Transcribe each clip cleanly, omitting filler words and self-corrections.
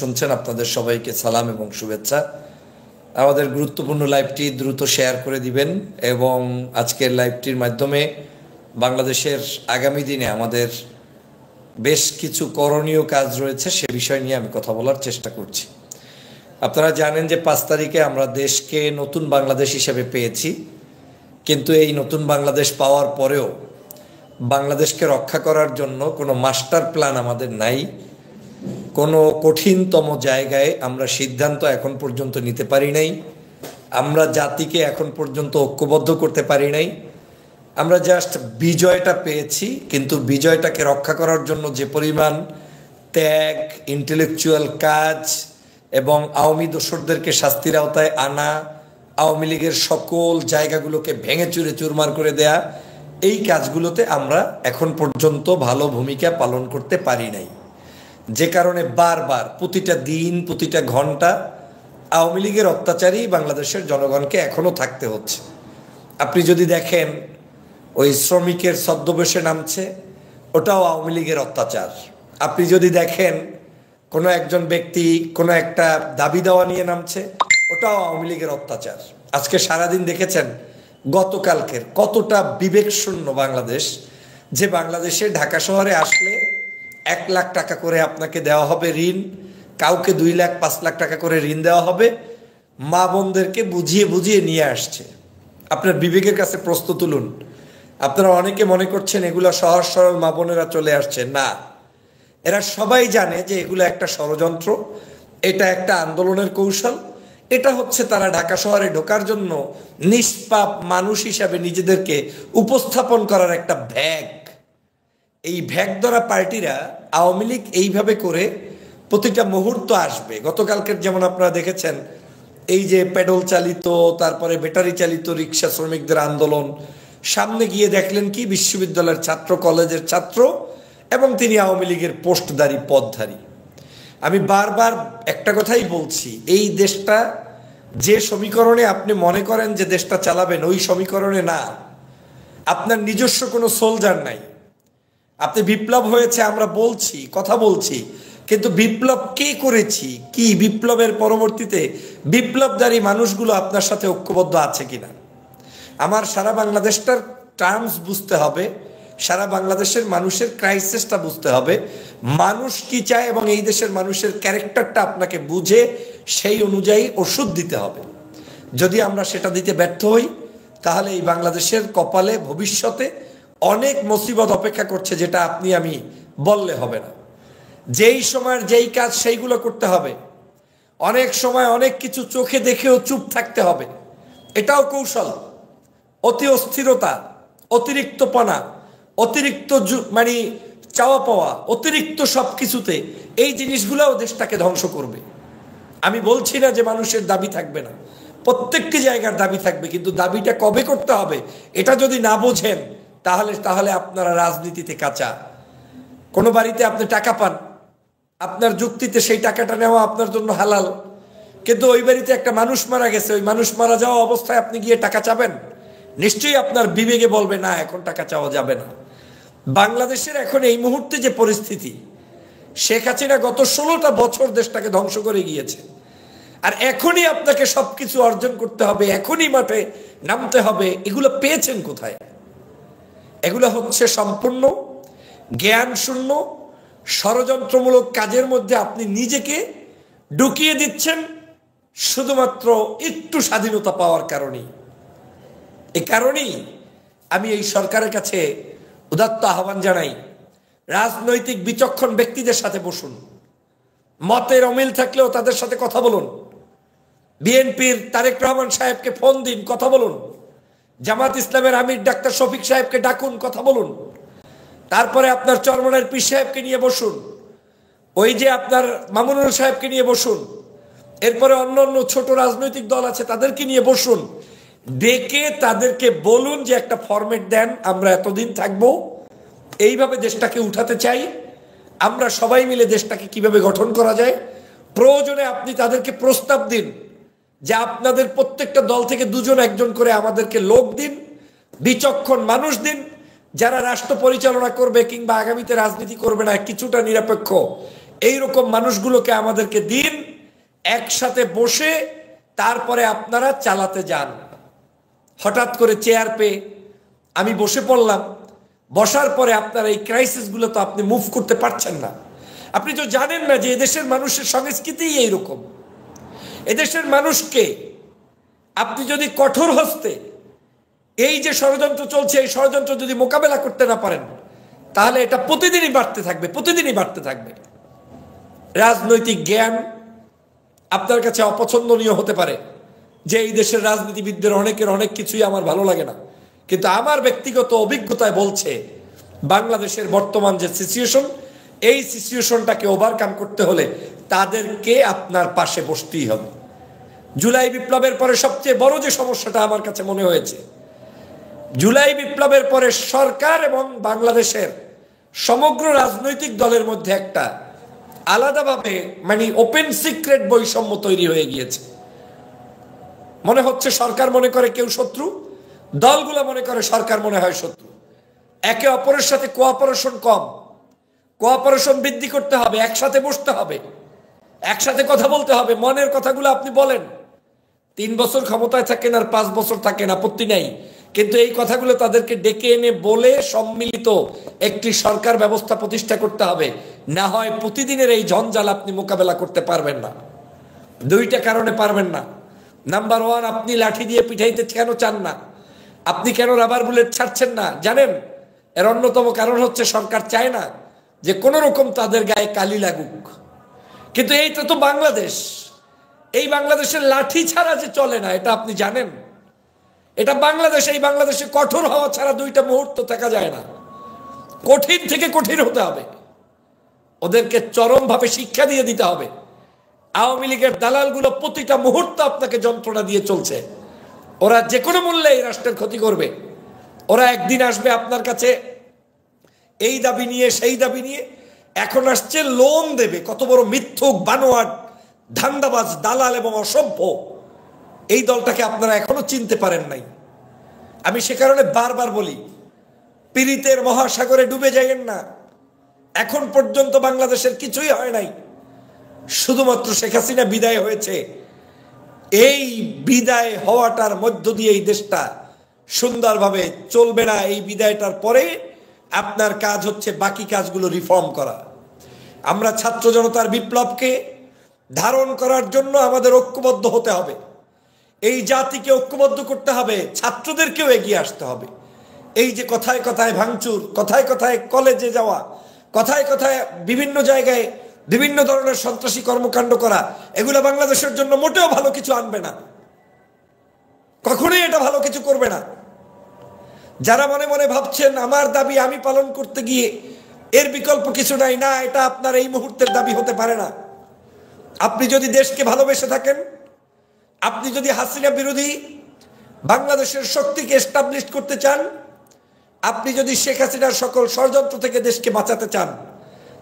শুনছেন আপনাদের সবাইকে সালাম এবং শুভেচ্ছা। আমাদের গুরুত্বপূর্ণ লাইভটি দ্রুত শেয়ার করে দিবেন এবং আজকের লাইভটির মাধ্যমে বাংলাদেশের আগামী দিনে আমাদের বেশ কিছু করণীয় কাজ রয়েছে সে বিষয় নিয়ে আমি কথা বলার চেষ্টা করছি। আপনারা জানেন যে 5 তারিখে আমরা দেশকে নতুন বাংলাদেশ হিসেবে পেয়েছি, কিন্তু এই নতুন বাংলাদেশ পাওয়ার পরেও বাংলাদেশকে রক্ষা করার জন্য কোনো মাস্টার প্ল্যান আমাদের নাই। কোনো কঠিনতম জায়গায় আমরা সিদ্ধান্ত এখন পর্যন্ত নিতে পারি নাই। আমরা জাতিকে এখন পর্যন্ত ঐক্যবদ্ধ করতে পারি নাই। আমরা জাস্ট বিজয়টা পেয়েছি, কিন্তু বিজয়টাকে রক্ষা করার জন্য যে পরিমাণ ত্যাগ, ইন্টেলেকচুয়াল কাজ এবং আওয়ামী দোসরদেরকে শাস্তির আওতায় আনা, আওয়ামী লীগের সকল জায়গাগুলোকে ভেঙে চুরে চুরমার করে দেয়া, এই কাজগুলোতে আমরা এখন পর্যন্ত ভালো ভূমিকা পালন করতে পারি নাই। যে কারণে বারবার প্রতিটা দিন প্রতিটা ঘন্টা আওয়ামী লীগের অত্যাচারই বাংলাদেশের জনগণকে এখনো থাকতে হচ্ছে। আপনি যদি দেখেন ওই শ্রমিকের ছদ্মবেশে নামছে, ওটাও আওয়ামী লীগের অত্যাচার। আপনি যদি দেখেন কোনো একজন ব্যক্তি কোনো একটা দাবি দেওয়া নিয়ে নামছে, ওটাও আওয়ামী লীগের অত্যাচার। আজকে সারাদিন দেখেছেন গতকালকের কতটা বিবেকশূন্য বাংলাদেশ, যে বাংলাদেশে ঢাকা শহরে আসলে 1 লাখ টাকা করে আপনাকে দেওয়া হবে ঋণ, কাউকে 2 লাখ 5 লাখ টাকা করে ঋণ দেওয়া হবে, মা বোনদেরকে বুঝিয়ে বুঝিয়ে নিয়ে আসছে। আপনার বিবেকের কাছে প্রশ্ন তুলুন। আপনারা অনেকে মনে করছেন এগুলো সহজ সরল মা বোনেরা চলে আসছে, না, এরা সবাই জানে যে এগুলো একটা ষড়যন্ত্র, এটা একটা আন্দোলনের কৌশল। এটা হচ্ছে তারা ঢাকা শহরে ঢোকার জন্য নিষ্পাপ মানুষ হিসাবে নিজেদেরকে উপস্থাপন করার একটা ভ্যাগ। এই ভ্যাগ ধরা পার্টিরা আওয়ামী লীগ এইভাবে করে প্রতিটা মুহূর্ত আসবে। গতকালকের যেমন আপনারা দেখেছেন এই যে প্যাডল চালিত, তারপরে ব্যাটারি চালিত রিক্সা শ্রমিকদের আন্দোলন, সামনে গিয়ে দেখলেন কি বিশ্ববিদ্যালয়ের ছাত্র, কলেজের ছাত্র, এবং তিনি আওয়ামী লীগের পোস্টধারী পদধারী। আমি বারবার একটা কথাই বলছি, এই দেশটা যে সমীকরণে আপনি মনে করেন যে দেশটা চালাবেন, ওই সমীকরণে না। আপনার নিজস্ব কোনো সোলজার নাই। আপনি বিপ্লব হয়েছে আমরা বলছি, কথা বলছি, কিন্তু বিপ্লব কে করেছি, কি বিপ্লবের পরবর্তীতে বিপ্লবধারী মানুষগুলো আপনার সাথে ঐক্যবদ্ধ আছে কিনা। আমার সারা বাংলাদেশটার টার্মস বুঝতে হবে, সারা বাংলাদেশের মানুষের ক্রাইসিসটা বুঝতে হবে, মানুষ কি চায়, এবং এই দেশের মানুষের ক্যারেক্টারটা আপনাকে বুঝে সেই অনুযায়ী ওষুধ দিতে হবে। যদি আমরা সেটা দিতে ব্যর্থ হই, তাহলে এই বাংলাদেশের কপালে ভবিষ্যতে অনেক মুসিবত অপেক্ষা করছে, যেটা আপনি আমি বললে হবে না। যেই সময়ের যেই কাজ সেইগুলো করতে হবে। অনেক সময় অনেক কিছু চোখে দেখেও চুপ থাকতে হবে, এটাও কৌশল। অতি অস্থিরতা, অতিরিক্তপনা, অতিরিক্ত মানে চাওয়া পাওয়া, অতিরিক্ত সব কিছুতে এই জিনিসগুলোও দেশটাকে ধ্বংস করবে। আমি বলছি না যে মানুষের দাবি থাকবে না, প্রত্যেকটি জায়গার দাবি থাকবে, কিন্তু দাবিটা কবে করতে হবে এটা যদি না বোঝেন, তাহলে আপনারা রাজনীতিতে কাঁচা। কোনো বাড়িতে আপনি টাকা পান, আপনার যুক্তিতে সেই টাকাটা নেওয়া আপনার জন্য হালাল, কিন্তু ওই বাড়িতে একটা মানুষ মারা গেছে, ওই মানুষ মারা যাওয়া অবস্থায় আপনি গিয়ে টাকা চাবেন? নিশ্চয়ই আপনার বিবেকে বলবে না, এখন টাকা চাওয়া যাবে না। বাংলাদেশের এখন এই মুহূর্তে যে পরিস্থিতি, শেখ হাসিনা গত 16টা বছর দেশটাকে ধ্বংস করে গিয়েছে, আর এখনই আপনাকে সবকিছু অর্জন করতে হবে, এখনই মাঠে নামতে হবে। এগুলো পেয়েছেন কোথায়? এগুলো হচ্ছে সম্পূর্ণ জ্ঞান শূন্য ষড়যন্ত্রমূলক কাজের মধ্যে আপনি নিজেকে ঢুকিয়ে দিচ্ছেন, শুধুমাত্র একটু স্বাধীনতা পাওয়ার কারণেই। এই কারণেই আমি এই সরকারের কাছে উদাত্ত আহ্বান জানাই, রাজনৈতিক বিচক্ষণ ব্যক্তিদের সাথে বসুন, মতের অমিল থাকলেও তাদের সাথে কথা বলুন। বিএনপির তারেক রহমান সাহেবকে ফোন দিন, কথা বলুন। জামাত ইসলামের আমির ডাক্তার শফিক সাহেবকে ডাকুন, কথা বলুন। তারপরে আপনার চরমনার পীর সাহেবকে নিয়ে বসুন, ওই যে আপনার মামুনুল সাহেবকে নিয়ে বসুন, এরপরে অন্য অন্য ছোট রাজনৈতিক দল আছে তাদেরকে নিয়ে বসুন, ডেকে তাদেরকে বলুন যে একটা ফরম্যাট দেন, আমরা এতদিন থাকবো, এইভাবে দেশটাকে উঠাতে চাই, আমরা সবাই মিলে দেশটাকে কিভাবে গঠন করা যায়। প্রয়োজনে আপনি তাদেরকে প্রস্তাব দিন যে আপনাদের প্রত্যেকটা দল থেকে 2 জন 1 জন করে আমাদেরকে লোক দিন, বিচক্ষণ মানুষ দিন, যারা রাষ্ট্র পরিচালনা করবে কিংবা আগামীতে রাজনীতি করবে না, কিছুটা নিরপেক্ষ, এইরকম মানুষগুলোকে আমাদেরকে দিন, একসাথে বসে তারপরে আপনারা চালাতে যান। হঠাৎ করে চেয়ার পেয়ে আমি বসে পড়লাম, বসার পরে আপনার এই ক্রাইসিসগুলো তো আপনি মুভ করতে পারছেন না। আপনি তো জানেন না যে এদেশের মানুষের সংস্কৃতিই এইরকম। এদেশের মানুষকে আপনি যদি কঠোর হস্তে এই যে ষড়যন্ত্র চলছে, এই ষড়যন্ত্র যদি মোকাবেলা করতে না পারেন, তাহলে এটা প্রতিদিনই বাড়তে থাকবে, প্রতিদিনই বাড়তে থাকবে। রাজনৈতিক জ্ঞান আপনার কাছে অপছন্দনীয় হতে পারে, যে এই দেশের রাজনীতিবিদদের অনেকের অনেক কিছুই আমার ভালো লাগে না, কিন্তু আমার ব্যক্তিগত অভিজ্ঞতায় বলছে বাংলাদেশের বর্তমান যে সিচুয়েশন, এই সিচুয়েশনটাকে ওভারকাম করতে হলে তাদেরকে আপনার পাশে বসতেই হবে। জুলাই বিপ্লবের পরে সবচেয়ে বড় যে সমস্যাটা আমার কাছে মনে হয়েছে, জুলাই বিপ্লবের পরে সরকার এবং বাংলাদেশের সমগ্র রাজনৈতিক দলের মধ্যে একটা আলাদাভাবে মানে ওপেন সিক্রেট বৈষম্য তৈরি হয়ে গিয়েছে। মনে হচ্ছে সরকার মনে করে কেউ শত্রু, দলগুলো মনে করে সরকার মনে হয় শত্রু। একে অপরের সাথে কোঅপারেশন কম, কোঅপারেশন বৃদ্ধি করতে হবে, একসাথে বসতে হবে, একসাথে কথা বলতে হবে, মনের কথাগুলো আপনি বলেন। 3 বছর ক্ষমতায় থাকেন আর 5 বছর থাকেন, আপত্তি নাই, কিন্তু এই কথাগুলো তাদেরকে ডেকে এনে বলে সম্মিলিত একটি সরকার ব্যবস্থা প্রতিষ্ঠা করতে হবে। না হয় প্রতিদিনের এই জঞ্জাল আপনি মোকাবেলা করতে পারবেন না। দুইটা কারণে পারবেন না। নাম্বার 1, আপনি লাঠি দিয়ে পিঠাইতে কেন চান না? আপনি কেন রাবার বুলেট ছাড়ছেন না জানেন? এর অন্যতম কারণ হচ্ছে সরকার চায় না যে কোনো রকম তাদের গায়ে কালি লাগুক। কিন্তু এইটা তো বাংলাদেশ, এই বাংলাদেশের লাঠি ছাড়া যে চলে না এটা আপনি জানেন। এটা বাংলাদেশ, এই বাংলাদেশে কঠোর হওয়া ছাড়া 2টা মুহূর্ত থাকা যায় না। কঠিন থেকে কঠিন হতে হবে, ওদেরকে চরমভাবে শিক্ষা দিয়ে দিতে হবে। আওয়ামী লীগের দালালগুলো প্রতিটা মুহূর্ত আপনাকে যন্ত্রণা দিয়ে চলছে। ওরা যে কোনো মূল্যে এই রাষ্ট্রের ক্ষতি করবে। ওরা একদিন আসবে আপনার কাছে এই দাবি নিয়ে, সেই দাবি নিয়ে। এখন আসছে লোন দেবে। কত বড় মিথ্যুক, বানোয়াট, ধান্দাবাজ, দালাল এবং অসভ্য এই দলটাকে আপনারা এখনো চিনতে পারেন নাই। আমি সে কারণে বারবার বলি, পীড়িতের মহাসাগরে ডুবে যাইয়েন না। এখন পর্যন্ত বাংলাদেশের কিছুই হয় নাই, শুধুমাত্র শেখ হাসিনা বিদায় হয়েছে। এই বিদায় হওয়াটার মধ্য দিয়ে এই দেশটা সুন্দরভাবে চলবে না। এই বিদায়টার পরে আপনার কাজ হচ্ছে বাকি কাজগুলো রিফর্ম করা। আমরা ছাত্র জনতার বিপ্লবকে ধারণ করার জন্য আমাদের ঐক্যবদ্ধ হতে হবে। এই জাতিকে ঐক্যবদ্ধ করতে হবে, ছাত্রদেরকেও এগিয়ে আসতে হবে। এই যে কথায় কথায় ভাঙচুর, কথায় কথায় কলেজে যাওয়া, কথায় কথায় বিভিন্ন জায়গায় বিভিন্ন ধরনের সন্ত্রাসী কর্মকাণ্ড করা, এগুলো বাংলাদেশের জন্য মোটেও ভালো কিছু আনবে না, কখনোই এটা ভালো কিছু করবে না। যারা মনে মনে ভাবছেন আমার দাবি আমি পালন করতে গিয়ে এর বিকল্প কিছু নাই, না, এটা আপনার এই মুহূর্তের দাবি হতে পারে না। আপনি যদি দেশকে ভালোবেসে থাকেন, আপনি যদি হাসিনা বিরোধী বাংলাদেশের শক্তিকে এস্টাবলিশ করতে চান, আপনি যদি শেখ হাসিনার সকল ষড়যন্ত্র থেকে দেশকে বাঁচাতে চান,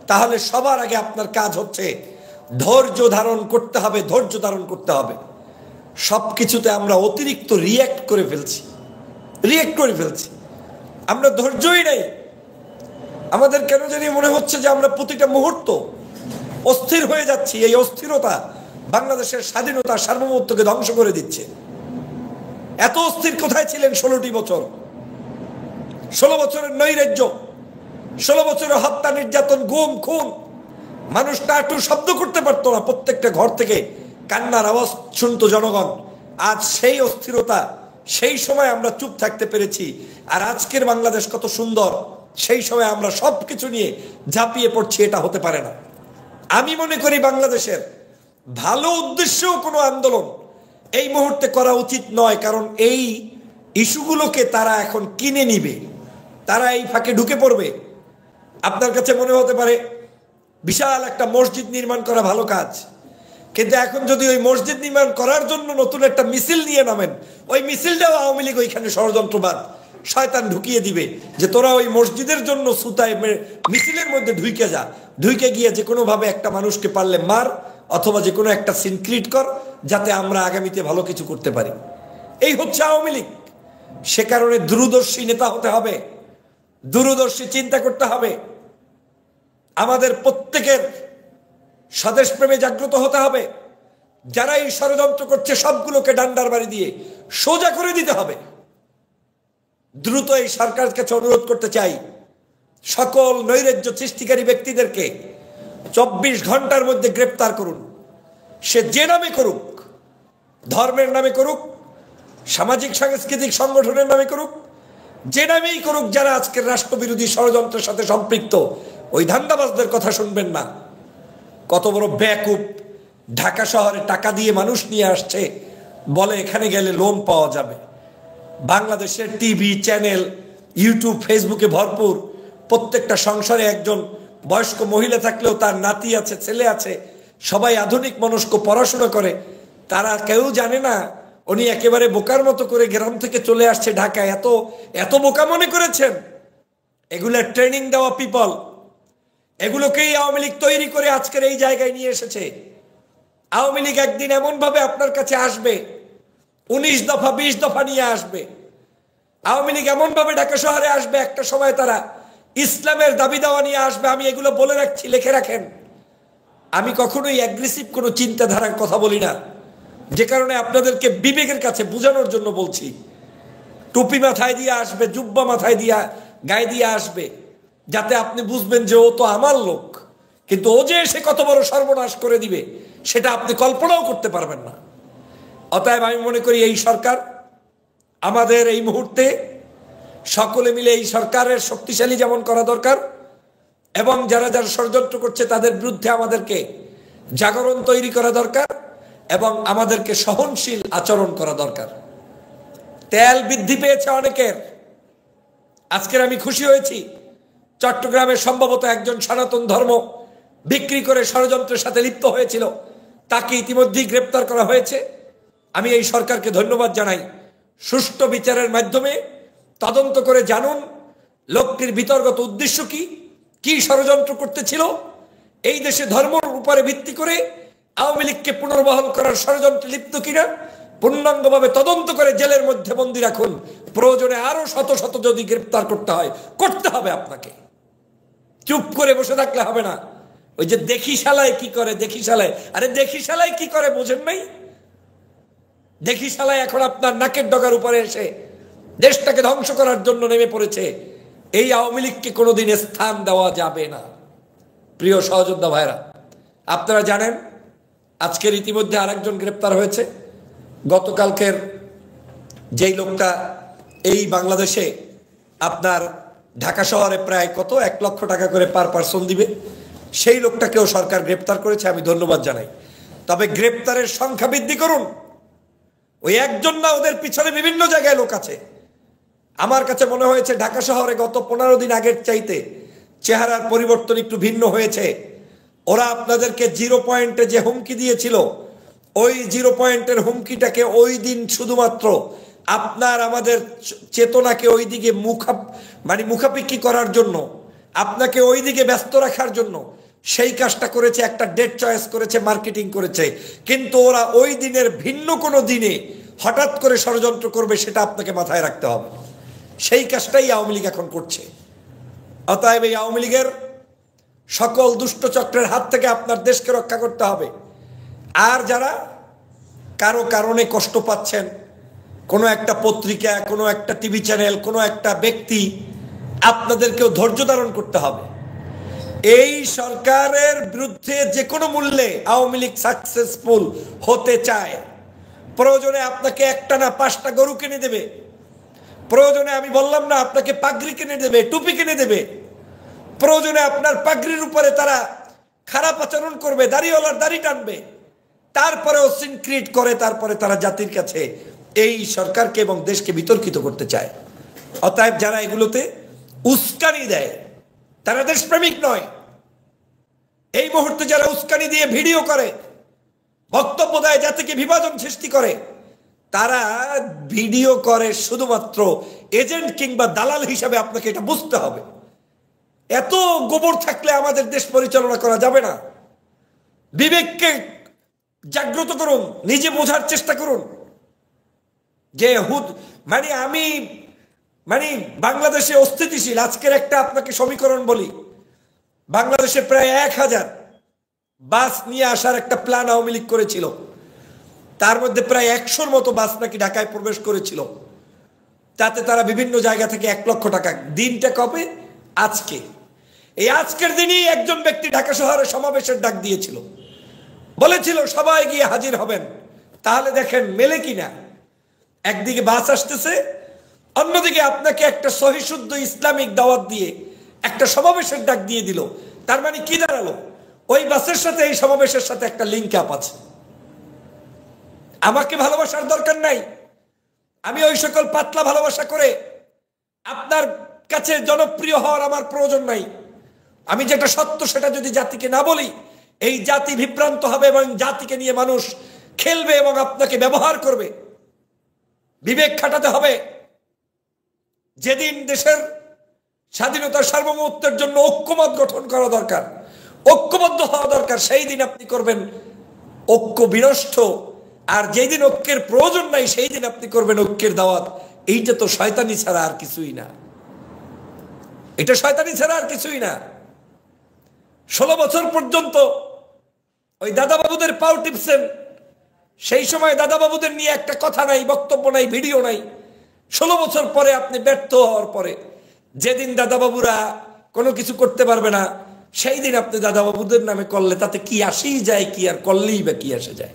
তাহলে সবার আগে আপনার কাজ হচ্ছে ধৈর্য ধারণ করতে হবে, ধৈর্য ধারণ করতে হবে। সবকিছুতে আমরা অতিরিক্ত রিয়্যাক্ট করে ফেলছি, আমরা ধৈর্যই নাই। আমাদের কেন জানি মনে হচ্ছে যে আমরা প্রতিটা মুহূর্ত অস্থির হয়ে যাচ্ছি। এই অস্থিরতা বাংলাদেশের স্বাধীনতা, সার্বভৌমত্বকে ধ্বংস করে দিচ্ছে। এত অস্থির কোথায় ছিলেন 16টি বছর? 16 বছরের নৈরাজ্য, 16 বছরের হত্যা, নির্যাতন, গুম, খুন, মানুষ টাটু শব্দ করতে পারতো না। প্রত্যেকটা ঘর থেকে কান্নার আওয়াজ শুনতো জনগণ। আজ সেই অস্থিরতা, সেই সময় আমরা চুপ থাকতে পেরেছি। আর আজকের বাংলাদেশ কত সুন্দর, সেই সময় আমরা সবকিছু নিয়ে ঝাঁপিয়ে পড়ছি। এটা হতে পারে না। আমি মনে করি বাংলাদেশের ভালো উদ্দেশ্যেও কোনো আন্দোলন এই মুহূর্তে করা উচিত নয়, কারণ এই ইস্যুগুলোকে তারা এখন কিনে নিবে, তারা এই ফাঁকে ঢুকে পড়বে। আপনার কাছে মনে হতে পারে বিশাল একটা মসজিদ নির্মাণ করা ভালো কাজ, কিন্তু এখন যদি ওই মসজিদ নির্মাণ করার জন্য নতুন একটা মিছিল নিয়ে নামেন, ওই মিছিলটাও আওয়ামী লীগ ওইখানে ষড়যন্ত্রবাদ শয়তান ঢুকিয়ে দিবে যে তোরা ওই মসজিদের জন্য সুতায় মিছিলের মধ্যে ঢুকে গিয়ে যে কোনোভাবে একটা মানুষকে পারলে মার, অথবা যে কোনো একটা সিন ক্রিয়েট কর, যাতে আমরা আগামীতে ভালো কিছু করতে পারি। এই হচ্ছে আওয়ামী লীগ। সে কারণে দূরদর্শী নেতা হতে হবে, দূরদর্শী চিন্তা করতে হবে। আমাদের প্রত্যেকের স্বদেশপ্রেমে জাগ্রত হতে হবে। যারা এই ষড়যন্ত্র করছে সবগুলোকে ডান্ডার বাড়ি দিয়ে সোজা করে দিতে হবে। দ্রুত এই সরকারের কাছে অনুরোধ করতে চাই, সকল নৈরাজ্য সৃষ্টিকারী ব্যক্তিদেরকে 24 ঘন্টার মধ্যে গ্রেপ্তার করুন। সে যে নামে করুক, ধর্মের নামে করুক, সামাজিক সাংস্কৃতিক সংগঠনের নামে করুক, যে নামেই করুক, যারা আজকের রাষ্ট্রবিরোধী ষড়যন্ত্রের সাথে সম্পৃক্ত, ওই ধান্দাবাজদের কথা শুনবেন না। কত বড় বেকুব, ঢাকা শহরে টাকা দিয়ে মানুষ নিয়ে আসছে, বলে এখানে গেলে লোন পাওয়া যাবে। বাংলাদেশের টিভি চ্যানেল, ইউটিউব, ফেসবুকে ভরপুর। প্রত্যেকটা সংসারে একজন বয়স্ক মহিলা থাকলেও তার নাতি আছে, ছেলে আছে, সবাই আধুনিক মনস্ক, পড়াশোনা করে। তারা কেউ জানে না উনি একেবারে বোকার মতো করে গ্রাম থেকে চলে আসছে ঢাকায়। এত এত বোকা মনে করেছেন? এগুলো ট্রেনিং দেওয়া পিপল, এগুলোকেই আওয়ামী লীগ তৈরি করে আজকের এই জায়গায় নিয়ে এসেছে। আওয়ামী লীগ একদিন এমন ভাবে আপনার কাছে আসবে, 19 দফা 20 দফা নিয়ে আসবে। আওয়ামী লীগ এমন ভাবে ঢাকা শহরে আসবে, একটা সময় তারা ইসলামের দাবি দাওয়া নিয়ে আসবে। আমি এগুলো বলে রাখছি, লিখে রাখেন। আমি কখনোই অ্যাগ্রেসিভ কোনো চিন্তাধারার কথা বলি না, যে কারণে আপনাদেরকে বিবেকের কাছে বোঝানোর জন্য বলছি। টুপি মাথায় দিয়ে আসবে, জুব্বা মাথায় দিয়া গায়ে দিয়ে আসবে, যাতে আপনি বুঝবেন যে ও তো আমার লোক। কিন্তু ও যে সে কত বড় সর্বনাশ করে দিবে সেটা আপনি কল্পনাও করতে পারবেন না। অতএব আমি মনে করি এই সরকার, আমাদের এই মুহূর্তে সকলে মিলে এই সরকারের শক্তিশালী যেমন করা দরকার, এবং যারা যারা ষড়যন্ত্র করছে তাদের বিরুদ্ধে আমাদেরকে জাগরণ তৈরি করা দরকার, এবং আমাদেরকে সহনশীল আচরণ করা দরকার। তেল বৃদ্ধি পেয়েছে অনেকের। আজকের আমি খুশি হয়েছি, চট্টগ্রামে সম্ভবত একজন সনাতন ধর্ম বিক্রি করে ষড়যন্ত্রের সাথে লিপ্ত হয়েছিল, তাকে ইতিমধ্যেই গ্রেপ্তার করা হয়েছে। আমি এই সরকারকে ধন্যবাদ জানাই। সুষ্ঠু বিচারের মাধ্যমে তদন্ত করে জানুন লোকটির বিতর্গত উদ্দেশ্য কি, কি ষড়যন্ত্র করতেছিল। এই দেশে ধর্মের উপরে ভিত্তি করে আওয়ামী লীগকে পুনর্বহাল করার ষড়যন্ত্রে লিপ্ত কিনা পূর্ণাঙ্গভাবে তদন্ত করে জেলের মধ্যে বন্দী রাখুন। প্রয়োজনে আরো শত শত যদি গ্রেপ্তার করতে হয়, করতে হবে আপনাকে। চুপ করে বসে থাকলে হবে না। ওই যে দেখি শালায় কি করে, দেখি শালায়, আরে দেখি শালায় কি করে বোঝেন নাই? দেখি শালায় এখন আপনার নাকের ডগার উপরে এসে দেশটাকে ধ্বংস করার জন্য নেমে পড়েছে। এই আওয়ামী লীগকে কোনোদিন স্থান দেওয়া যাবে না। প্রিয় সহযোদ্ধা ভাইরা, আপনারা জানেন আজকের ইতিমধ্যে আরেকজন গ্রেপ্তার হয়েছে। গতকালকের যেই লোকটা এই বাংলাদেশে আপনার ঢাকা শহরে প্রায় কত 1 লক্ষ টাকা করে পার পার্সন দিবে, সেই লোকটাকেও সরকার গ্রেপ্তার করেছে। আমি ধন্যবাদ জানাই। তবে গ্রেপ্তারের সংখ্যা বৃদ্ধি করুন। ওই একজন না, ওদের পিছনে বিভিন্ন জায়গায় লোক আছে। আমার কাছে মনে হয়েছে ঢাকা শহরে গত 15 দিন আগের চাইতে চেহারার পরিবর্তন একটু ভিন্ন হয়েছে। ওরা আপনাদেরকে 0 পয়েন্টে যে হুমকি দিয়েছিল, ওই 0 পয়েন্টের হুমকিটাকে ওই দিন শুধুমাত্র আপনার আমাদের চেতনাকে ওই দিকে মুখাপেক্ষী করার জন্য, আপনাকে ওই দিকে ব্যস্ত রাখার জন্য সেই কাজটা করেছে। একটা ডেট চয়েস করেছে, মার্কেটিং করেছে। কিন্তু ওরা ওই দিনের ভিন্ন কোনো দিনে হঠাৎ করে ষড়যন্ত্র করবে, সেটা আপনাকে মাথায় রাখতে হবে। সেই কাজটাই আওয়ামী লীগ এখন করছে। অতএব এই আওয়ামী লীগের সকল দুষ্ট চক্রের হাত থেকে আপনার দেশকে রক্ষা করতে হবে। আর যারা কারো কারণে কষ্ট পাচ্ছেন, কোনো একটা পত্রিকা, কোনো একটা টিভি চ্যানেল, কোনো একটা ব্যক্তি, আপনাদেরকেও ধৈর্য ধারণ করতে হবে। এই সরকারের বিরুদ্ধে যে কোনো মূল্যে আওয়ামী লীগ সাকসেসফুল হতে চায়। প্রয়োজনে আপনাকে একটা না 5টা গরু কিনে দেবে, প্রয়োজনে আমি বললাম না আপনাকে পাগড়ি কিনে দেবে, টুপি কিনে দেবে, প্রয়োজনে আপনার পাগড়ির উপরে তারা খারাপ আচরণ করবে, দাড়িওয়ালার দাড়ি টানবে, তারপরেও সিন ক্রিয়েট করে, তারপরে তারা জাতির কাছে এই সরকারকে এবং দেশকে বিতর্কিত করতে চায়। অতএব যারা এগুলোতে উস্কানি দেয় তারা দেশপ্রেমিক নয়। এই মুহূর্তে যারা উস্কানি দিয়ে ভিডিও করে, বক্তব্য দেয়, জাতিকে বিভাজন সৃষ্টি করে, তারা ভিডিও করে শুধুমাত্র এজেন্ট কিংবা দালাল হিসাবে। আপনাকে এটা বুঝতে হবে। এত গোবর থাকলে আমাদের দেশ পরিচালনা করা যাবে না। বিবেককে জাগ্রত করুন, নিজে বোঝার চেষ্টা করুন যে আমি বাংলাদেশে অস্থিতিশীল। আজকের একটা আপনাকে সমীকরণ বলি। বাংলাদেশে প্রায় 1000 বাস নিয়ে আসার একটা প্ল্যান আওয়ামী লীগ করেছিল। তার মধ্যে প্রায় 100-র মতো বাস নাকি ঢাকায় প্রবেশ করেছিল। তাতে তারা বিভিন্ন জায়গা থেকে 1 লক্ষ টাকা। দিনটা কবে? আজকে। এই আজকের দিনই একজন ব্যক্তি ঢাকা শহরে সমাবেশের ডাক দিয়েছিল, বলেছিল সবাই গিয়ে হাজির হবেন। তাহলে দেখেন মেলে কিনা। একদিকে বাস আসতেছে, অন্যদিকে আপনাকে একটা সহিশুদ্ধ ইসলামিক দাওয়াত দিয়ে একটা সমাবেশের ডাক দিয়ে দিল। তার মানে কি দাঁড়ালো? ওই বাসের সাথে এই সমাবেশের সাথে একটা লিঙ্ক আপ আছে। আমাকে ভালোবাসার দরকার নাই, আমি ওই সকল পাতলা ভালোবাসা করে আপনার কাছে জনপ্রিয় হওয়ার আমার প্রয়োজন নাই। আমি যেটা সত্য সেটা যদি জাতিকে না বলি, এই জাতি বিভ্রান্ত হবে এবং জাতিকে নিয়ে মানুষ খেলবে এবং আপনাকে ব্যবহার করবে। বিবেক খাটাতে হবে। যেদিন দেশের স্বাধীনতার সার্বভৌমত্বের জন্য ঐক্যমত গঠন করা দরকার, ঐক্যবদ্ধ হওয়া দরকার, সেই দিন আপনি করবেন ঐক্য বিনষ্ট। আর যেই দিন ঐক্যের প্রয়োজন নাই সেই দিন আপনি করবেন ঐক্যের দাওয়াত। এইটা তো শয়তানি ছাড়া আর কিছুই না। এটা শয়তানি ছাড়া আর কিছুই না। 16 বছর পর্যন্ত ওই দাদাবাবুদের পাও টিপছেন। সেই সময় দাদাবাবুদের নিয়ে একটা কথা নাই, বক্তব্য নাই, ভিডিও নাই। 16 বছর পরে আপনি ব্যর্থ হওয়ার পরে যেদিন দাদাবাবুরা কোনো কিছু করতে পারবে না, সেই দিন আপনি দাদাবাবুদের নামে করলে তাতে কি আসেই যায়, কি আর করলেই বা কি আসে যায়।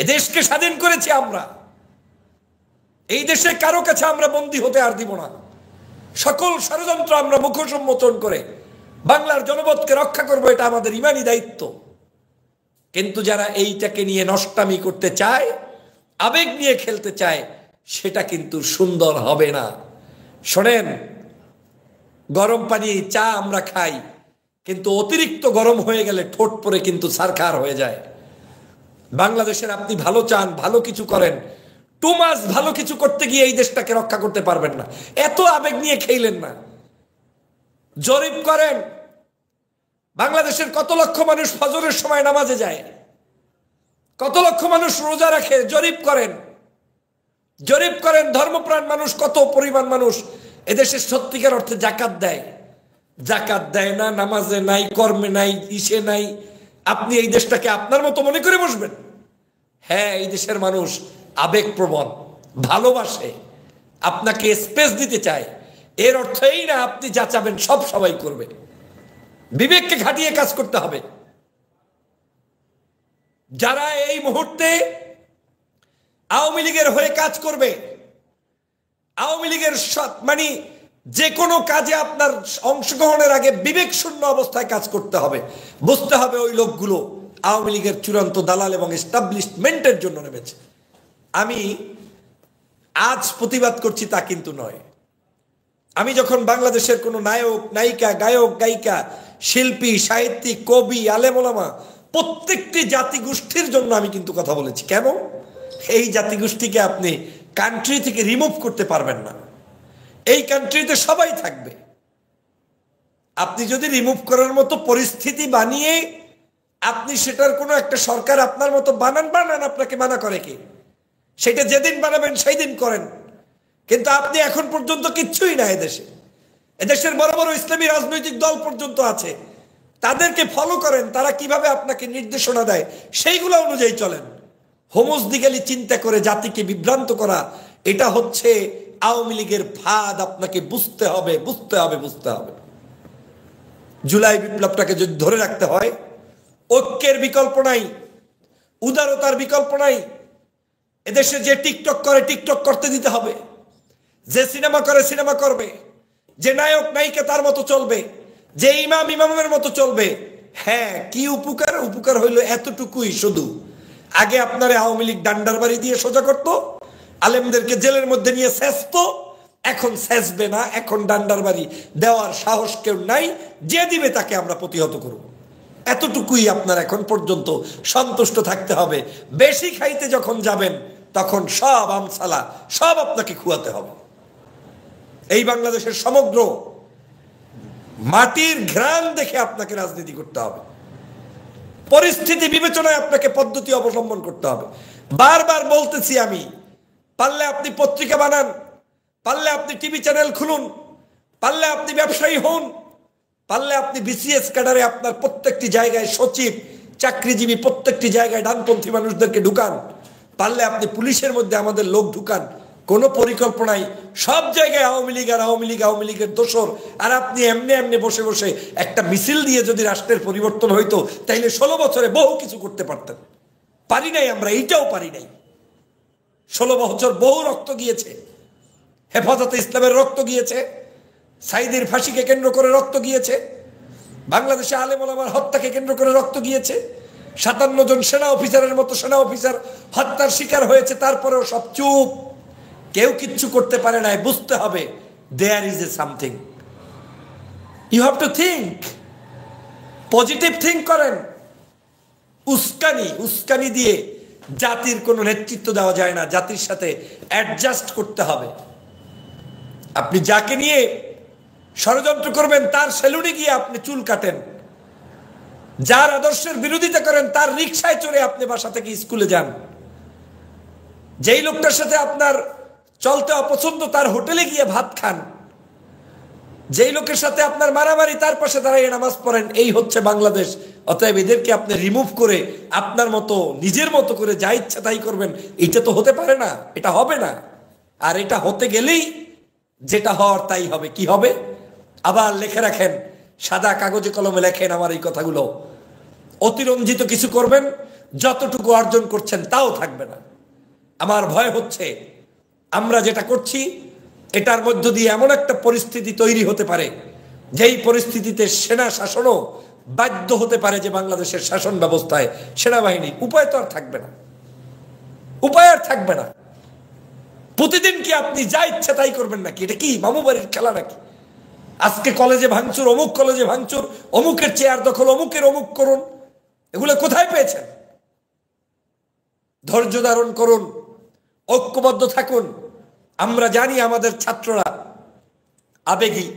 এ দেশকে স্বাধীন করেছি আমরা। এই দেশে কারো কাছে আমরা বন্দী হতে আর দিব না। সকল ষড়যন্ত্র আমরা মুখোশ উন্মোচন করে বাংলার জনপদকে রক্ষা করব, এটা আমাদের ইমানি দায়িত্ব। কিন্তু যারা এইটাকে নিয়ে নষ্টামি করতে চায়, আবেগ নিয়ে খেলতে চায়, সেটা কিন্তু সুন্দর হবে না। শোনেন, গরম পানি চা আমরা খাই, কিন্তু অতিরিক্ত গরম হয়ে গেলে ঠোঁট পরে কিন্তু ছারখার হয়ে যায়। বাংলাদেশের আপনি ভালো চান, ভালো কিছু করেন, টু মাস ভালো কিছু করতে গিয়ে এই দেশটাকে রক্ষা করতে পারবেন না। এত আবেগ নিয়ে খেলেন না। জরিপ করেন, বাংলাদেশের কত লক্ষ মানুষ ফজরের সময় নামাজে যায়, কত লক্ষ মানুষ রোজা রাখে। জরিপ করেন, জরিপ করেন ধর্মপ্রাণ মানুষ কত পরিমাণ মানুষ এদেশের সত্যিকার অর্থে জাকাত দেয়। জাকাত দেয় না, নামাজে নাই, কর্মে নাই, ইসে নাই। আপনি এই দেশটাকে আপনার মতো মনে করে বসবেন? হ্যাঁ, এই দেশের মানুষ আবেগপ্রবণ, ভালোবাসে, আপনাকে স্পেস দিতে চায়। এর অর্থ এই না আপনি যা চাবেন সব সবাই করবে। বিবেককে খাটিয়ে কাজ করতে হবে। যারা এই মুহূর্তে আওয়ামী লীগের হয়ে কাজ করবে, আওয়ামী লীগের মানে যে কোনো কাজে আপনার অংশগ্রহণের আগে বিবেক শূন্য অবস্থায় কাজ করতে হবে। বুঝতে হবে ওই লোকগুলো আওয়ামী লীগের চূড়ান্ত দালাল এবং এস্টাবলিশমেন্টের জন্য নেমেছে। আমি আজ প্রতিবাদ করছি তা কিন্তু নয়। আমি যখন বাংলাদেশের কোনো নায়ক, নায়িকা, গায়ক, গায়িকা, শিল্পী, সাহিত্যিক, কবি, আলেম ওলামা প্রত্যেকটি জাতিগোষ্ঠীর জন্য আমি কিন্তু কথা বলেছি। কেন? এই জাতিগোষ্ঠীকে আপনি কান্ট্রি থেকে রিমুভ করতে পারবেন না। এই কান্ট্রিতে সবাই থাকবে। আপনি যদি রিমুভ করার মতো পরিস্থিতি বানিয়ে আপনি সেটার কোনো একটা সরকার আপনার মতো বানান, আপনাকে মানা করে কি? সেটা যেদিন বানাবেন সেই দিন করেন। কিন্তু আপনি এখন পর্যন্ত কিচ্ছুই না। এদেশের বড় বড় ইসলামী রাজনৈতিক দল পর্যন্ত আছে, তাদেরকে ফলো করেন। তারা কিভাবে আপনাকে নির্দেশনা দেয় সেইগুলো অনুযায়ী চলেন। হোমোসদিক্যালি চিন্তা করে জাতিকে বিভ্রান্ত করা, এটা হচ্ছে আওয়ামী লীগের ফাঁদ। আপনাকে বুঝতে হবে, বুঝতে হবে, বুঝতে হবে। জুলাই বিপ্লবটাকে যদি ধরে রাখতে হয়, ঐক্যের বিকল্প নাই, উদারতার বিকল্প নাই। এদেশে যে টিকটক করে টিকটক করতে দিতে হবে, যে সিনেমা করে সিনেমা করবে, যে নায়ক নায়িকা তার মতো চলবে, যে ইমাম ইমামের মতো চলবে। হ্যাঁ, কি উপকার? উপকার হইল এতটুকুই শুধু। আগে আপনারে আওয়ামী লীগ ডান্ডার বাড়ি দিয়ে সোজা করতো, আলেমদেরকে জেলের মধ্যে নিয়ে শেষতো। এখন শেষবে না, এখন ডান্ডার বাড়ি দেওয়ার সাহস কেউ নাই। যে দিবে তাকে আমরা প্রতিহত করব। এতটুকুই আপনার এখন পর্যন্ত সন্তুষ্ট থাকতে হবে। বেশি খাইতে যখন যাবেন তখন সব আমসালা সব আপনাকে খুয়াতে হবে। এই বাংলাদেশের সমগ্র মাটির ঘ্রাণ দেখে আপনাকে রাজনীতি করতে হবে। পরিস্থিতি বিবেচনায় আপনাকে পদ্ধতি অবলম্বন করতে হবে। বারবার বলতেছি আমি, পারলে আপনি পত্রিকা বানান, পারলে আপনি টিভি চ্যানেল খুলুন, পারলে আপনি ব্যবসায়ী হন, পারলে আপনি বিসিএস ক্যাডারে আপনার প্রত্যেকটি জায়গায় সচিব, চাকরিজীবী প্রত্যেকটি জায়গায় ডানপন্থী মানুষদেরকে ঢুকান, পারলে আপনি পুলিশের মধ্যে আমাদের লোক ঢুকান, কোনো পরিকল্পনাই, সব জায়গায় আওয়ামী লীগ আর আওয়ামী লীগ, আওয়ামী লীগের দোসর। আর আপনি এমনি এমনি বসে বসে একটা মিছিল দিয়ে যদি রাষ্ট্রের পরিবর্তন হইতো, তাইলে 16 বছরে বহু কিছু করতে পারতেন। পারি নাই আমরা, এইটাও পারি নাই। 16 বছর বহু রক্ত গিয়েছে, হেফাজতে ইসলামের রক্ত গিয়েছে, সাইদের ফাঁসিকে কেন্দ্র করে রক্ত গিয়েছে, বাংলাদেশে আলেম ওলামার হত্যাকে কেন্দ্র করে রক্ত গিয়েছে, 57 জন সেনা অফিসারের মতো সেনা অফিসার হত্যার শিকার হয়েছে, তারপরেও সব চুপ, কেউ কিচ্ছু করতে পারে নাই। বুঝতে হবে there is a something, you have to think, positive think করেন। উস্কানি দিয়ে জাতির কোনো নেতৃত্ব দেওয়া যায় না, জাতির সাথে অ্যাডজাস্ট করতে হবে। আপনি যাকে নিয়ে ষড়যন্ত্র করবেন তার সেলুনে গিয়ে আপনি চুল কাটেন, যার আদর্শের বিরোধিতা করেন তার রিকশায় চড়ে আপনি বাসা থেকে স্কুলে যান, যেই লোকটার সাথে আপনার চলতে অপছন্দ তার হোটেলে গিয়ে ভাত খান, যেই লোকের সাথে আপনার মারামারি তার পাশে দাঁড়িয়ে নামাজ পড়েন। এই হচ্ছে বাংলাদেশ। অতএব এদেরকে আপনি রিমুভ করে আপনার মতো নিজের মতো করে যা ইচ্ছা তাই করবেন, এটা তো হতে পারে না, এটা হবে না। আর এটা হতে গেলেই যেটা হওয়ার তাই হবে। কি হবে? আবার লিখে রাখেন, সাদা কাগজে কলমে লেখেন আমার এই কথাগুলো। অতিরঞ্জিত কিছু করবেন, যতটুকু অর্জন করছেন তাও থাকবে না। আমার ভয় হচ্ছে আমরা যেটা করছি এটার মধ্য দিয়ে এমন একটা পরিস্থিতি তৈরি হতে পারে, যেই পরিস্থিতিতে সেনা শাসনও বাধ্য হতে পারে যে বাংলাদেশের শাসন ব্যবস্থায় সেনাবাহিনী উপায় তো আর থাকবে না, উপায় আর থাকবে না। প্রতিদিন কি আপনি যা ইচ্ছা তাই করবেন নাকি? এটা কি মামু বাড়ির খেলা নাকি? আজকে কলেজে ভাঙচুর, অমুক কলেজে ভাঙচুর, অমুকের চেয়ার দখল, অমুকের অমুক করুন, এগুলো কোথায় পেয়েছেন? ধৈর্য ধারণ করুন, ঐক্যবদ্ধ থাকুন। আমরা জানি আমাদের ছাত্ররা আবেগী,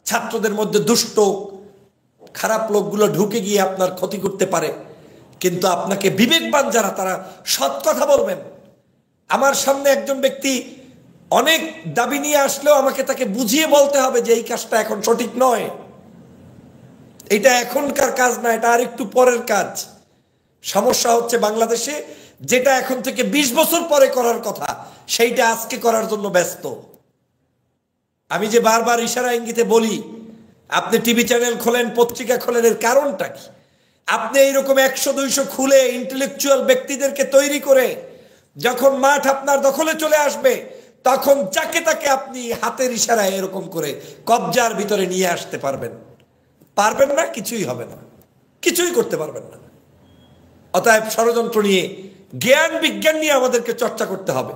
ছাত্রদের মধ্যে দুষ্ট খারাপ লোকগুলো ঢুকে গিয়ে আপনার ক্ষতি করতে পারে, কিন্তু আপনাকে বিবেকবান যারা তারা সৎ কথা বলবেন। আমার সামনে একজন ব্যক্তি অনেক দাবি নিয়ে আসলেও আমাকে তাকে বুঝিয়ে বলতে হবে যে এই কাজটা এখন সঠিক নয়, এটা এখনকার কাজ না, এটা আর একটু পরের কাজ। সমস্যা হচ্ছে বাংলাদেশে যেটা এখন থেকে 20 বছর পরে করার কথা সেইটা আজকে করার জন্য ব্যস্ত। আমি যে বারবার ইশারা ইঙ্গিতে বলি, আপনি টিভি চ্যানেল খোলেন, পত্রিকা খোলেন, এর কারণটা কি? আপনি এইরকম 100-200 খুলে ইন্টেলেকচুয়াল ব্যক্তিদেরকে তৈরি করে যখন মাঠ আপনার দখলে চলে আসবে, তখন যাকে তাকে আপনি হাতের ইশারায় এরকম করে কবজার ভিতরে নিয়ে আসতে পারবেন। পারবেন না, কিছুই হবে না, কিছুই করতে পারবেন না। অতএব ষড়যন্ত্র নিয়ে, জ্ঞান বিজ্ঞান নিয়ে আমাদেরকে চর্চা করতে হবে।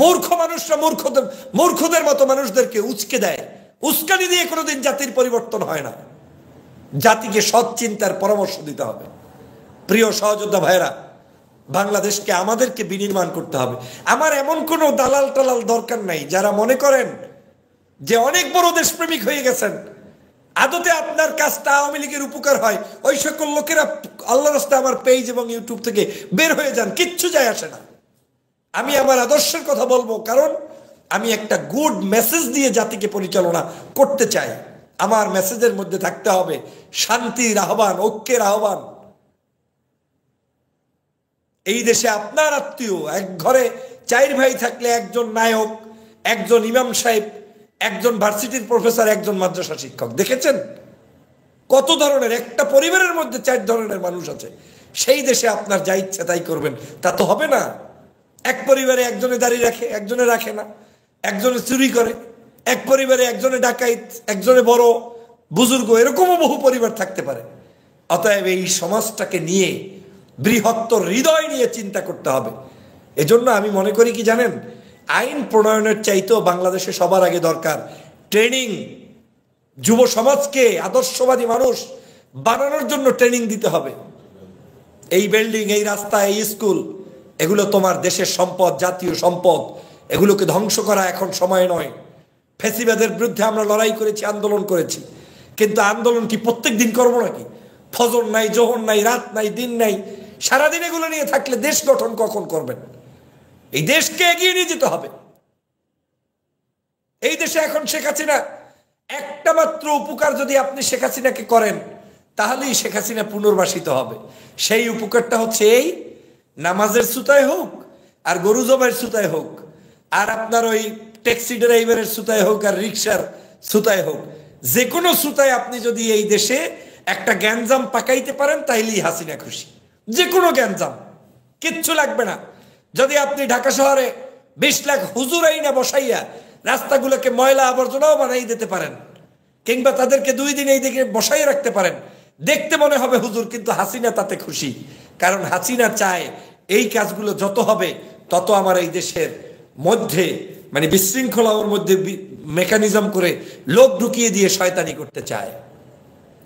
মূর্খ মানুষরা মূর্খদের মতো মানুষদেরকে উস্কে দেয়। উস্কানি দিয়ে কোনোদিন জাতির পরিবর্তন হয় না। জাতিকে সৎ চিন্তার পরামর্শ দিতে হবে। প্রিয় সহযোদ্ধা ভাইরা, বাংলাদেশকে আমাদেরকে বিনির্মাণ করতে হবে। আমার এমন কোনো দালাল টালাল দরকার নাই যারা মনে করেন যে অনেক বড় দেশপ্রেমিক হয়ে গেছেন, আদতে আপনার কাজটা আওয়ামী লীগের উপকার হয়, ওই সকল লোকেরা আল্লাহর রাস্তায় আমার পেজ এবং ইউটিউব থেকে বের হয়ে যান, কিচ্ছু যায় আসে না। আমি আমার আদর্শের কথা বলবো, কারণ আমি একটা গুড মেসেজ দিয়ে জাতিকে পরিচালনা করতে চাই। আমার মেসেজের মধ্যে থাকতে হবে শান্তির আহ্বান, ঐক্যের আহ্বান। এই দেশে আপনার আত্মীয় এক ঘরে 4 ভাই থাকলে একজন নায়ক, একজন ইমাম সাহেব, একজন ভার্সিটির প্রফেসর, একজন মাদ্রাসা শিক্ষক। দেখেছেন কত ধরনের? একটা পরিবারের মধ্যে 4 ধরনের মানুষ আছে। সেই দেশে আপনার যা ইচ্ছা তাই করবেন, তা তো হবে না। এক পরিবারে একজনে দাড়ি রাখে, একজনে রাখে না, একজনে চুরি করে, এক পরিবারে একজনে ডাকাইত, একজনে বড় বুজুর্গ, এরকমও বহু পরিবার থাকতে পারে। অতএব এই সমাজটাকে নিয়ে বৃহত্তর হৃদয় নিয়ে চিন্তা করতে হবে। এজন্য আমি মনে করি কি জানেন, আইন প্রণয়নের চাইতেও বাংলাদেশে সবার আগে দরকার ট্রেনিং। যুব সমাজকে আদর্শবাদী মানুষ বানানোর জন্য ট্রেনিং দিতে হবে। এই বিল্ডিং, এই রাস্তা, এই স্কুল, এগুলো তোমার দেশের সম্পদ, জাতীয় সম্পদ। এগুলোকে ধ্বংস করা এখন সময় নয়। ফ্যাসিবাদের বিরুদ্ধে আমরা লড়াই করেছি, আন্দোলন করেছি, কিন্তু আন্দোলন কি প্রত্যেক দিন করবো নাকি? ফজর নাই, জোহর নাই, রাত নাই, দিন নাই, সারাদিন এগুলো নিয়ে থাকলে দেশ গঠন কখন করবেন? এই দেশকে এগিয়ে নিয়ে যেতে হবে। এই দেশে এখন শেখ হাসিনা, একটা মাত্র উপকার যদি আপনি শেখ হাসিনাকে করেন, তাহলেই শেখ হাসিনা পুনর্বাসিত হবে। সেই উপকারটা হচ্ছে এই নামাজের সুতায় হোক আর গরু জবাইয়ের সুতায় হোক আর আপনার ওই ট্যাক্সি ড্রাইভারের সুতায় হোক আর রিক্সার সুতায় হোক, যে কোনো সুতায় আপনি যদি এই দেশে একটা গ্যাঞ্জাম পাকাইতে পারেন তাইলেই হাসিনা খুশি। যে কোনো গ্যাঞ্জাম, কিচ্ছু লাগবে না। যদি আপনি ঢাকা শহরে 20 লাখ হুজুর আইনা বসাইয়া রাস্তাগুলোকে ময়লা আবর্জনাও বানাই দিতে পারেন, কিংবা তাদেরকে 2 দিন এই দিকে বসাই রাখতে পারেন, দেখতে মনে হবে হুজুর, কিন্তু হাসিনা তাতে খুশি। কারণ হাসিনা চায় এই কাজগুলো যত হবে তত আমার এই দেশের মধ্যে মানে বিশৃঙ্খলা ওর মধ্যে মেকানিজম করে লোক ঢুকিয়ে দিয়ে শয়তানি করতে চায়।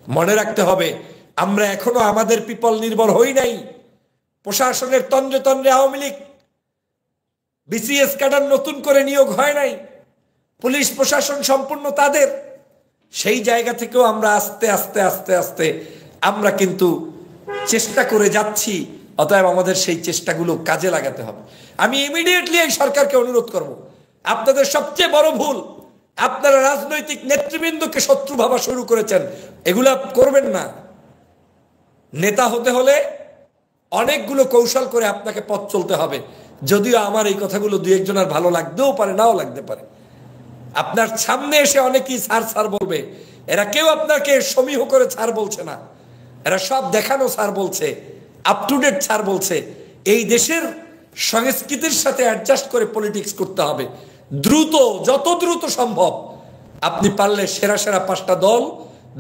মনে রাখতে হবে আমরা এখনো আমাদের পিপল নির্ভর হই নাই। প্রশাসনের তন্দ্রে তন্দ্রে আওয়ামী লীগ, বিসিএস ক্যাডার নতুন করে নিয়োগ হয় নাই, পুলিশ প্রশাসন সম্পূর্ণ তাদের। সেই জায়গা থেকেও আমরা আস্তে আস্তে আস্তে আস্তে আমরা কিন্তু চেষ্টা করে যাচ্ছি। অতএব আমাদের সেই চেষ্টাগুলো কাজে লাগাতে হবে। আমি ইমিডিয়েটলি এই সরকারকে অনুরোধ করব, আপনাদের সবচেয়ে বড় ভুল, আপনারা রাজনৈতিক নেতৃবৃন্দকে শত্রু ভাবা শুরু করেছেন। এগুলা করবেন না। নেতা হতে হলে অনেকগুলো কৌশল করে আপনাকে পথ চলতে হবে। যদিও আমার এই কথাগুলো 2-1 ভালো লাগতেও পারে, নাও লাগতে পারে। আপনার সামনে এসে অনেকেই স্যার স্যার বলবে, এরা কেউ আপনাকে সমীহ করে স্যার বলছে না, এরা সব দেখানো স্যার বলছে, আপ টু ডেট স্যার বলছে। এই দেশের সংস্কৃতির সাথে অ্যাডজাস্ট করে পলিটিক্স করতে হবে দ্রুত, যত দ্রুত সম্ভব। আপনি পারলে সেরা সেরা 5টা দল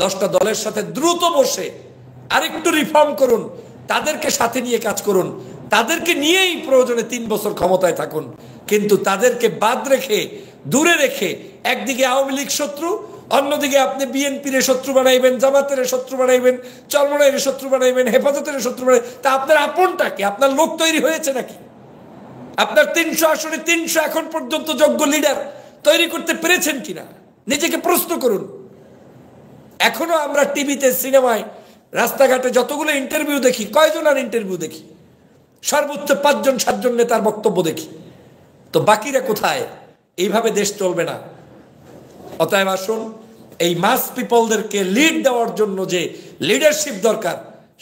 10টা দলের সাথে দ্রুত বসে আরেকটু রিফর্ম করুন, তাদেরকে সাথে নিয়ে কাজ করুন, তাদেরকে নিয়েই প্রয়োজনে 3 বছর ক্ষমতায় থাকুন। কিন্তু তাদেরকে বাদ রেখে, দূরে রেখে, একদিকে আওয়ামী লীগ শত্রু, অন্যদিকে আপনি বিএনপির শত্রু বানাইবেন, জামাতের শত্রু বানাইবেন, চরমনাইয়ের শত্রু বানাইবেন, হেফাজতের শত্রু বানাইবেন। তা আপনার আপনটাকে, আপনার লোক তৈরি হয়েছে নাকি? আপনার 300 আসনে 300 এখন পর্যন্ত যোগ্য লিডার তৈরি করতে পেরেছেন কিনা নিজেকে প্রশ্ন করুন। এখনো আমরা টিভিতে, সিনেমায়, রাস্তাঘাটে যতগুলো ইন্টারভিউ দেখি, কয়জন আর ইন্টারভিউ দেখি? সর্বোচ্চ 5-7জন নেতার বক্তব্য দেখি। তো বাকিরা কোথায়? এইভাবে দেশ চলবে না। অতএব আসুন, এই মাস পিপলদেরকে লিড দেওয়ার জন্য যে লিডারশিপ দরকার,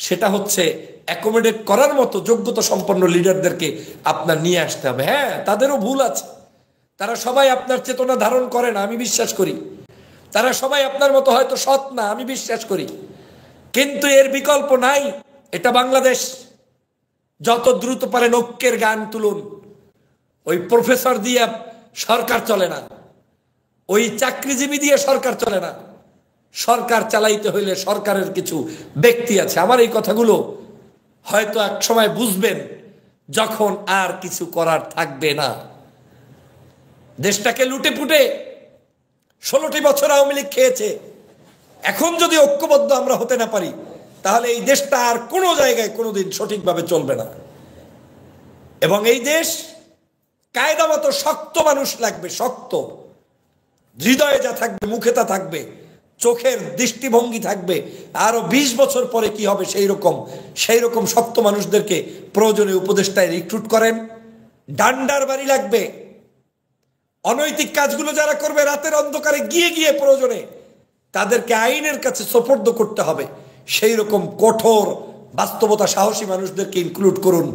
সেটা হচ্ছে অ্যাকোমোডেট করার মতো যোগ্যতা সম্পন্ন লিডারদেরকে আপনার নিয়ে আসতে হবে। হ্যাঁ, তাদেরও ভুল আছে, তারা সবাই আপনার চেতনা ধারণ করে না, আমি বিশ্বাস করি। তারা সবাই আপনার মতো হয়তো সৎ না, আমি বিশ্বাস করি। কিন্তু এর বিকল্প নাই। এটা বাংলাদেশ। যত দ্রুত পারেন ঐক্যের গান তুলুন। ওই প্রফেসর দিয়ে সরকার চলে না, ওই চাকরিজীবী দিয়ে সরকার চলে না। সরকার চালাইতে হইলে সরকারের কিছু ব্যক্তি আছে। আমার এই কথাগুলো হয়তো এক সময় বুঝবেন যখন আর কিছু করার থাকবে না। দেশটাকে লুটে পুটে 16টি বছর আওয়ামী লীগ খেয়েছে। এখন যদি ঐক্যবদ্ধ আমরা হতে না পারি, তাহলে এই দেশটা আর কোনো জায়গায় কোনোদিন সঠিকভাবে চলবে না। এবং এই দেশ কায়দা মতো শক্ত মানুষ লাগবে, শক্ত হৃদয়ে যা থাকবে, মুখে তা থাকবে, চোখের দৃষ্টিভঙ্গি থাকবে। আরো 20 বছর পরে কি হবে সেই রকম শক্ত মানুষদেরকে প্রয়োজনে উপদেষ্টায় রিক্রুট করেন। ডান্ডার বাড়ি লাগবে। অনৈতিক কাজগুলো যারা করবে, রাতের অন্ধকারে গিয়ে গিয়ে প্রয়োজনে তাদেরকে আইনের কাছে সোপর্দ করতে হবে। সেই রকম কঠোর বাস্তবতা সাহসী মানুষদেরকে ইনক্লুড করুন,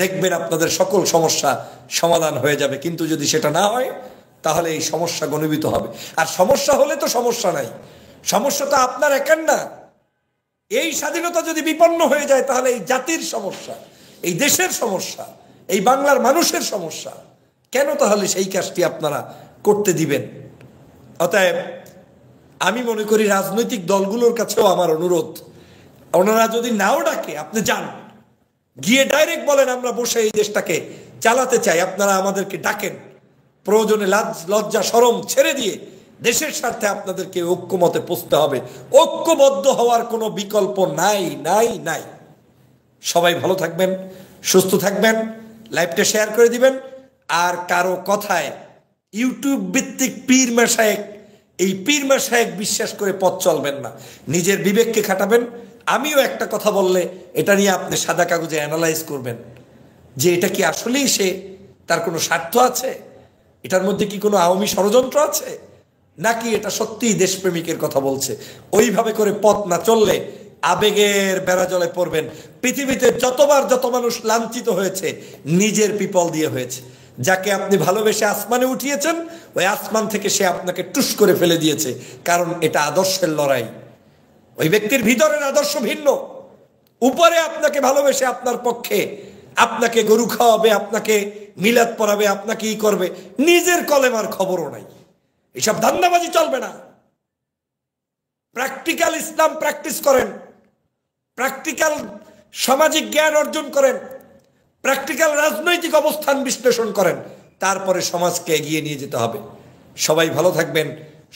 দেখবেন আপনাদের সকল সমস্যা সমাধান হয়ে যাবে। কিন্তু যদি সেটা না হয়, তাহলে এই সমস্যা ঘনীভূত হবে। আর সমস্যা হলে তো সমস্যা নাই, সমস্যা তো আপনার একার না। এই স্বাধীনতা যদি বিপন্ন হয়ে যায়, তাহলে এই জাতির সমস্যা, এই দেশের সমস্যা, এই বাংলার মানুষের সমস্যা। কেন তাহলে সেই কাজটি আপনারা করতে দিবেন? অতএব আমি মনে করি রাজনৈতিক দলগুলোর কাছেও আমার অনুরোধ, ওনারা যদি নাও ডাকে, আপনি যান, গিয়ে ডাইরেক্ট বলেন আমরা বসে এই দেশটাকে চালাতে চাই, আপনারা আমাদেরকে ডাকেন। প্রয়োজনে লজ্জা শরম ছেড়ে দিয়ে দেশের স্বার্থে আপনাদেরকে ঐক্যমতে পৌঁছতে হবে। ঐক্যবদ্ধ হওয়ার কোনো বিকল্প নাই, নাই, নাই। সবাই ভালো থাকবেন, সুস্থ থাকবেন, লাইভটা শেয়ার করে দিবেন। আর কারো কথায় ইউটিউব ভিত্তিক পীর মাশায়েখ, এই পীর মাশায়েখ বিশ্বাস করে পথ চলবেন না, নিজের বিবেককে খাটাবেন। আমিও একটা কথা বললে এটা নিয়ে আপনি সাদা কাগজে অ্যানালাইজ করবেন যে এটা কি আসলেই সে, তার কোনো স্বার্থ আছে, এটার মধ্যে কি কোনো আওয়ামী ষড়যন্ত্র আছে, নাকি এটা সত্যিই দেশপ্রেমিকের কথা বলছে। ওইভাবে করে পথ না চললে আবেগের বেড়াজলে পড়বেন। পৃথিবীতে যতবার যত মানুষ লাঞ্ছিত হয়েছে নিজের পিপল দিয়ে হয়েছে। যাকে আপনি ভালোবেসে আসমানে উঠিয়েছেন, ওই আসমান থেকে সে আপনাকে টুস করে ফেলে দিয়েছে, কারণ এটা আদর্শের লড়াই। ওই ব্যক্তির ভিতরের আদর্শ ভিন্ন। উপরে আপনাকে ভালোবেসে আপনার পক্ষে আপনাকে গরু খাওয়াবে, আপনাকে মিলাদ পড়াবে, আপনাকে ই করবে, নিজের কলেমার খবরও নাই। এসব ধান্দাবাজি চলবে না। প্র্যাকটিক্যাল ইসলাম প্র্যাকটিস করেন, প্র্যাকটিক্যাল সামাজিক জ্ঞান অর্জন করেন, প্র্যাকটিক্যাল রাজনৈতিক অবস্থান বিশ্লেষণ করেন, তারপরে সমাজকে এগিয়ে নিয়ে যেতে হবে। সবাই ভালো থাকবেন,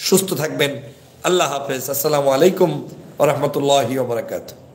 সুস্থ থাকবেন। আল্লাহ হাফেজ। আসসালামু আলাইকুম ওয়া রাহমাতুল্লাহি ওয়া বারাকাতুহু।